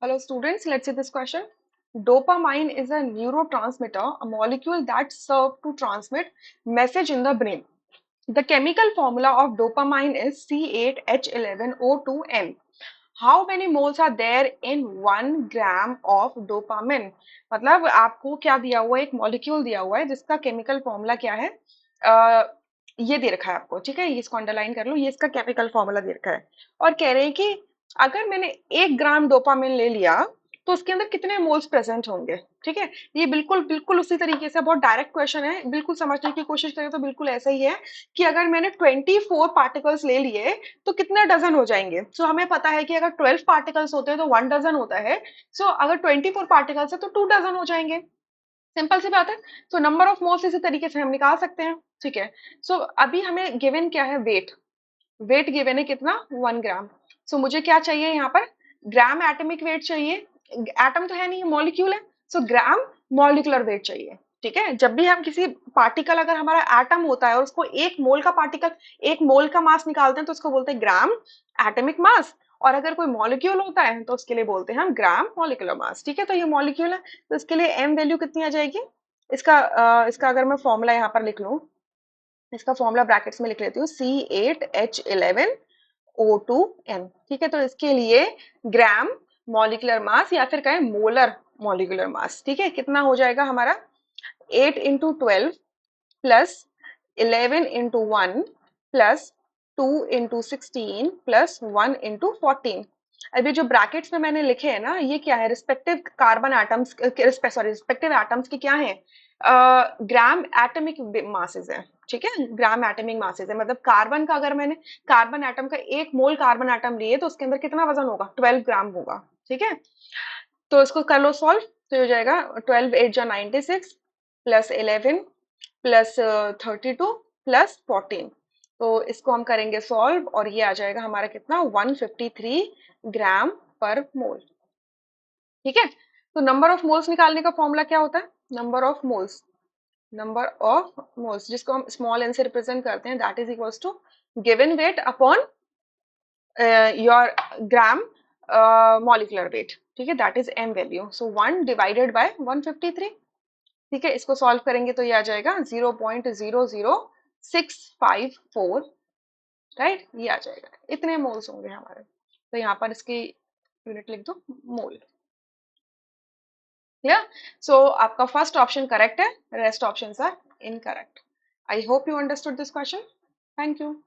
Hello students, let's see this question. Dopamine is a neurotransmitter, a molecule that serves to transmit message in the brain. The chemical formula of dopamine is C8H11O2N. How many moles are there in 1 gram of dopamine? मतलब आपको क्या दिया हुआ है, एक molecule दिया हुआ है जिसका केमिकल फॉर्मूला क्या है, ये दे रखा है आपको, ठीक है, इसको अंडरलाइन कर लो, ये इसका केमिकल फॉर्मूला दे रखा है और कह रहे हैं कि अगर मैंने 1 ग्राम डोपामिन ले लिया तो उसके अंदर कितने मोल्स प्रेजेंट होंगे। ठीक है, ये बिल्कुल बिल्कुल उसी तरीके से बहुत डायरेक्ट क्वेश्चन है, बिल्कुल समझने की कोशिश करें तो बिल्कुल ऐसा ही है कि अगर मैंने 24 पार्टिकल्स ले लिए तो कितने डजन हो जाएंगे। सो हमें पता है कि अगर 12 पार्टिकल्स होते हैं तो 1 डजन होता है। सो अगर 24 पार्टिकल्स है तो 2 डजन हो जाएंगे। सिंपल सी बात है। तो नंबर ऑफ मोल्स इसी तरीके से हम निकाल सकते हैं। ठीक है, सो अभी हमें गिवन क्या है, वेट। वेट गिवन है कितना, 1 ग्राम। सो मुझे क्या चाहिए यहाँ पर, ग्राम एटॉमिक वेट चाहिए। एटम तो है नहीं, मॉलिक्यूल है, सो ग्राम मॉलिकुलर वेट चाहिए। ठीक है, जब भी हम किसी पार्टिकल, अगर हमारा एटम होता है और उसको 1 मोल का पार्टिकल, 1 मोल का मास निकालते हैं तो उसको बोलते हैं ग्राम एटॉमिक मास। और अगर कोई मॉलिक्यूल होता है तो उसके लिए बोलते हैं हम ग्राम मॉलिकुलर मास। ठीक है, तो ये मॉलिक्यूल है तो इसके लिए एम वैल्यू कितनी आ जाएगी। इसका अगर मैं फॉर्मूला यहाँ पर लिख लूँ, इसका फॉर्मूला ब्रैकेट्स में लिख लेती हूँ, C8H11O2N। ठीक है, तो इसके लिए ग्राम मॉलिकुलर मास या फिर कहें मोलर मॉलिकुलर मास, ठीक है, कितना हो जाएगा हमारा, 8 × 12 प्लस 11 × 1 प्लस 2 × 16 प्लस 1 × 14। अभी जो ब्रैकेट्स में मैंने लिखे हैं ना, ये क्या है, respective carbon atoms, sorry respective atoms की क्या है, ग्राम एटॉमिक मासेस है। ठीक है, ग्राम एटॉमिक मासेस है, मतलब कार्बन का, अगर मैंने कार्बन एटम का 1 मोल कार्बन एटम लिए तो उसके अंदर कितना वजन होगा, 12 ग्राम होगा। ठीक है, तो इसको कर लो सॉल्व, तो हो जाएगा 12 × 8 = 96 प्लस 11 प्लस 32 प्लस 14। तो इसको हम करेंगे सॉल्व और ये आ जाएगा हमारा कितना, 153 ग्राम पर मोल। ठीक है, तो नंबर ऑफ मोल्स निकालने का फॉर्मूला क्या होता है, नंबर ऑफ मोल्स जिसको हम स्मॉल एन से रिप्रेजेंट करते हैं, that is equals to given weight upon your gram molecular weight. ठीक है, that is M value, so 1/153। ठीक है, इसको सॉल्व करेंगे तो ये आ जाएगा 0.00654। राइट, ये आ जाएगा, इतने मोल्स होंगे हमारे। तो यहाँ पर इसकी यूनिट लिख दो, मोल। क्लियर, सो आपका फर्स्ट ऑप्शन करेक्ट है, rest options are incorrect. I hope you understood this question. Thank you.